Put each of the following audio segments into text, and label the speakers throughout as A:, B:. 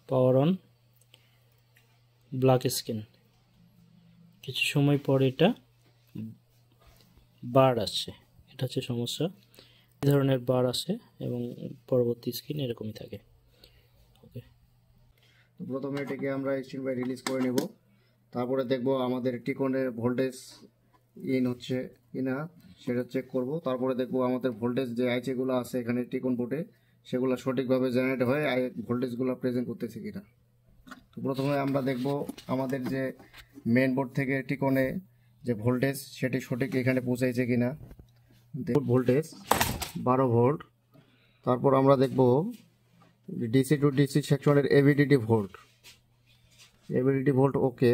A: Power on, black screen. কিছু সময় পর এটা বার আসছে, এটা হচ্ছে সমস্যা। এই ধরনের বার আসে এবং পরবর্তী স্ক্রিন এরকমই থাকে। ওকে,
B: প্রথমে এটাকে আমরা স্ক্রিন বাই রিলিজ করে নেব, তারপরে দেখব আমাদের টিকনের ভোল্টেজ ইন হচ্ছে কিনা সেটা চেক করব। তারপরে দেখব আমাদের ভোল্টেজ যে আইচিগুলো আছে এখানে টিকন বোর্ডে সেগুলো সঠিকভাবে জেনারেট হয়ে ভোল্টেজগুলো প্রেজেন্ট করতেছে কিনা। তো প্রথমে আমরা দেখব আমাদের যে মেন বোর্ড থেকে টিকনে যে ভোল্টেজ সেটি সঠিক এখানে পৌঁছাইছে কিনা। Voltage 12 volt. তারপর আমরা দেখব ডিসি টু ডিসি সেকশনের এভিডিটি ভোল্ট ওকে।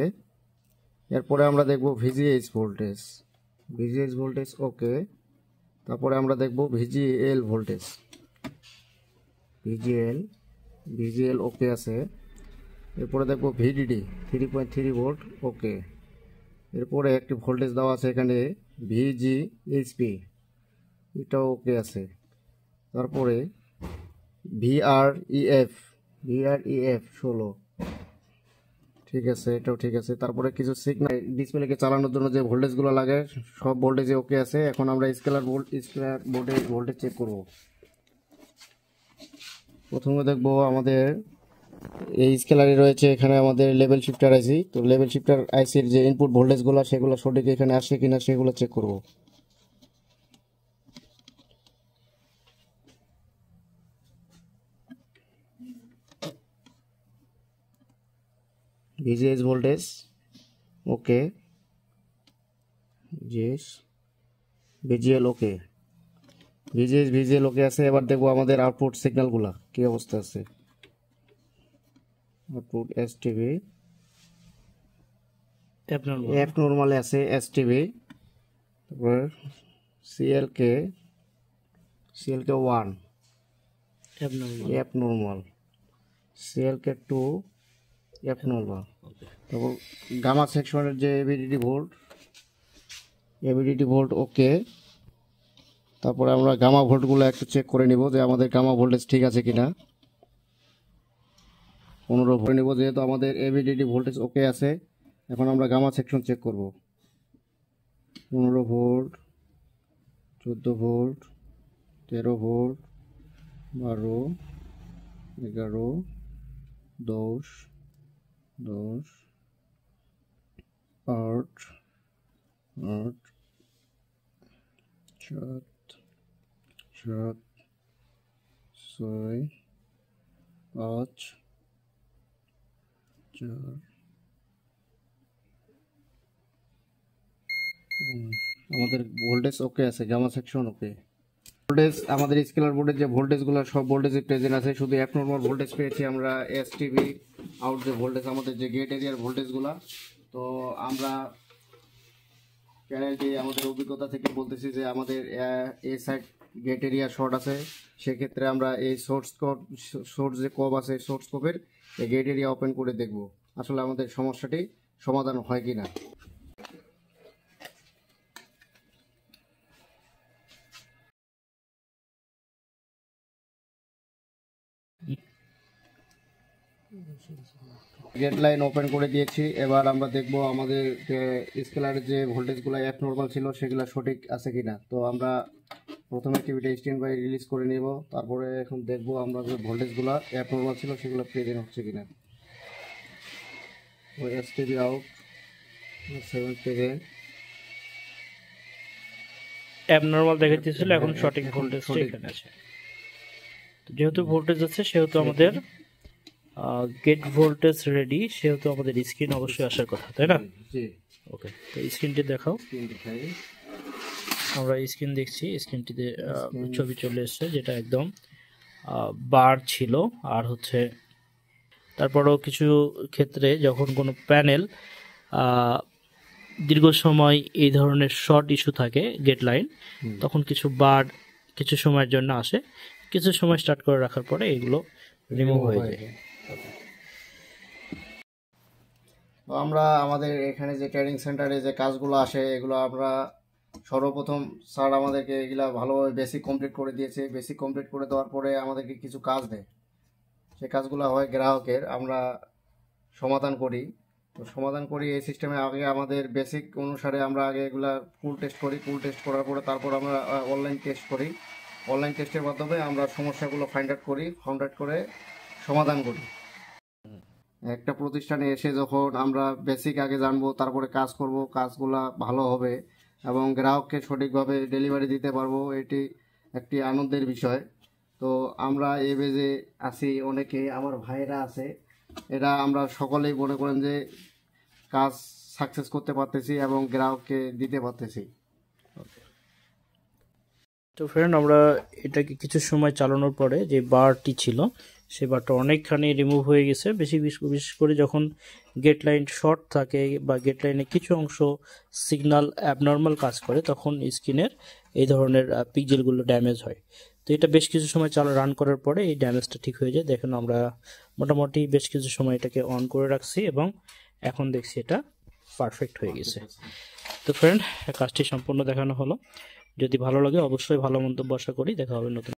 B: এরপরে আমরা দেখব ভিজিএইচ ভোল্টেজ ওকে। তারপরে আমরা দেখব ভিজিএল ভোল্টেজ, ভিজিএল ওকে আছে। এরপরে দেখব ভিডিডি 3.3 ভোল্ট ওকে। এরপরে একটি ভোল্টেজ দেওয়া আছে এখানে ভিজিএইচপি, এটাও ওকে আছে। তারপরে ভিআরইএফ 16, ঠিক আছে, এটাও ঠিক আছে। তারপরে কিছু সিগন্যাল ডিসপ্লেকে চালানোর জন্য যে ভোল্টেজগুলো লাগে সব ভোল্টেজে ওকে আছে। এখন আমরা স্কেলার বোর্ডে ভোল্টেজ চেক করব। প্রথমে দেখব আমাদের এই স্কেলারে রয়েছে এখানে আমাদের লেভেল শিফটার আইসি। তো লেভেল শিফটার আইসির যে ইনপুট ভোল্টেজগুলো সেগুলো সঠিক এখানে আসে কিনা সেগুলো চেক করব। ভিজিএস ভোল্টেজ ওকে, ভিজিএল ওকে, ভিজিএল ওকে আছে। এবার দেখবো আমাদের আউটপুট সিগন্যালগুলা কি অবস্থা আছে। আউটপুট এসটিভি এফ নরমালে আছে, এসটিভি। তারপর CLK 1 F normal, CLK 2 F normal. তারপর গামা সেকশনের যে এভিডিটি ভোল্ট ওকে। তারপরে আমরা গামা ভোল্টগুলো একটু চেক করে নিব যে আমাদের গামা ভোল্টেজ ঠিক আছে কিনা। 15 ভোল্ট নিব, যেহেতু আমাদের এভিডিটি ভোল্টেজ ওকে আছে। এখন আমরা গামা সেকশন চেক করব। 15 ভোল্ট, 14 ভোল্ট, 13 ভোল্ট, 12, 11, 10, 8, 7, 6, 5, 4, আমাদের ভোল্টেজ ওকে আছে, গামা সেকশন ওকে। ভোল্টেজ আমাদের স্কেলার বোর্ডের যে ভোল্টেজগুলো সব ভোল্টেজে প্রেজেন্ট আছে, শুধু এক নর্মাল ভোল্টেজ পেয়েছি আমরা এসটিভি আউট যে ভোল্টেজ আমাদের যে গেট এরিয়ার ভোল্টেজগুলো। তো আমরা প্যানেলটি আমাদের অভিজ্ঞতা থেকে বলতেছি যে আমাদের এই সাইড গেট এরিয়া শর্ট আছে। সেক্ষেত্রে আমরা এই সোর্স যে কব আছে সোর্স কবের এই গেট এরিয়া ওপেন করে দেখব আসলে আমাদের সমস্যাটি সমাধান হয় কিনা। গেট লাইন ওপেন করে দিয়েছি। এবার আমরা দেখব আমাদের স্কেলারের যে ভোল্টেজগুলো অ্যাপ নর্মাল ছিল সেগুলো সঠিক আছে কিনা। তো আমরা প্রথমে টিভিটা স্ট্যান্ড বাই রিলিজ করে নেব, তারপরে এখন দেখব আমরা যে ভোল্টেজগুলো অ্যাপ নর্মাল ছিল সেগুলো প্রেজেন্ট হচ্ছে কিনা। ওই এসটিভি আউট 7 প্রেজেন্ট,
A: অ্যাবনর্মাল দেখাচ্ছিল, এখন সঠিক ভোল্টেজ এখানে আছে। যেহেতু ভোল্টেজ আছে সেহেতু আমাদের গেট ভোল্টেজ রেডি, সেহেতু আমাদের স্ক্রিন অবশ্যই আসার কথা, তাই না? ওকে, তো স্ক্রিনটি দেখাও। আমরা স্ক্রিন দেখছি, স্ক্রিনটিতে ছবি চলে এসছে যেটা একদম বার ছিল। আর হচ্ছে তারপরেও কিছু ক্ষেত্রে যখন কোনো প্যানেল দীর্ঘ সময় এই ধরনের শর্ট ইস্যু থাকে গেট লাইন, তখন কিছু বার কিছু সময়ের জন্য আসে, কিছু সময় স্টার্ট করে রাখার পরে এগুলো রিমুভ হয়ে যায়।
B: তো আমরা আমাদের এখানে যে ট্রেনিং সেন্টারে যে কাজগুলো আসে এগুলো আমরা সর্বপ্রথম স্যার আমাদেরকে এগুলা ভালোভাবে বেসিক কমপ্লিট করে দিয়েছে। বেসিক কমপ্লিট করে দেওয়ার পরে আমাদেরকে কিছু কাজ দেয়, সে কাজগুলো হয় গ্রাহকের, আমরা সমাধান করি। তো সমাধান করি এই সিস্টেমে আগে আমাদের বেসিক অনুসারে আমরা আগে এগুলা ফুল টেস্ট করি। ফুল টেস্ট করার পরে তারপর আমরা অনলাইন টেস্ট করি। অনলাইন টেস্টের মাধ্যমে আমরা সমস্যাগুলো ফাইন্ড আউট করে সমাধান করি। একটা প্রতিষ্ঠানে এসে যখন আমরা বেসিক আগে জানবো, তারপরে কাজ করব, কাজগুলা ভালো হবে এবং গ্রাহককে সঠিকভাবে ডেলিভারি দিতে পারবো, এটি একটি আনন্দের বিষয়। তো আমরা এই বেজে আছি, অনেকে আমার ভাইরা আছে, এরা আমরা সকলেই মনে করেন যে কাজ সাকসেস করতে পারতেছি এবং গ্রাহককে দিতে পারতেছি।
A: তো ফ্রেন্ড, আমরা এটাকে কিছু সময় চালানোর পরে যে বারটি ছিল সেই বারটা অনেকখানি রিমুভ হয়ে গেছে। বিশেষ করে যখন গেট লাইন শর্ট থাকে বা গেট লাইনে কিছু অংশ সিগন্যাল অ্যাবনর্মাল কাজ করে, তখন স্ক্রিনের এই ধরনের পিক্সেলগুলো ড্যামেজ হয়। তো এটা বেশ কিছু সময় রান করার পরে এই ড্যামেজটা ঠিক হয়ে যায়। দেখুন, আমরা মোটামুটি বেশ কিছু সময় এটাকে অন করে রাখছি এবং এখন দেখছি এটা পারফেক্ট হয়ে গেছে। তো ফ্রেন্ড, কাজটি সম্পূর্ণ দেখানো হলো। যদি ভালো লাগে অবশ্যই ভালো মন্তব্য আশা করি। দেখা হবে নতুন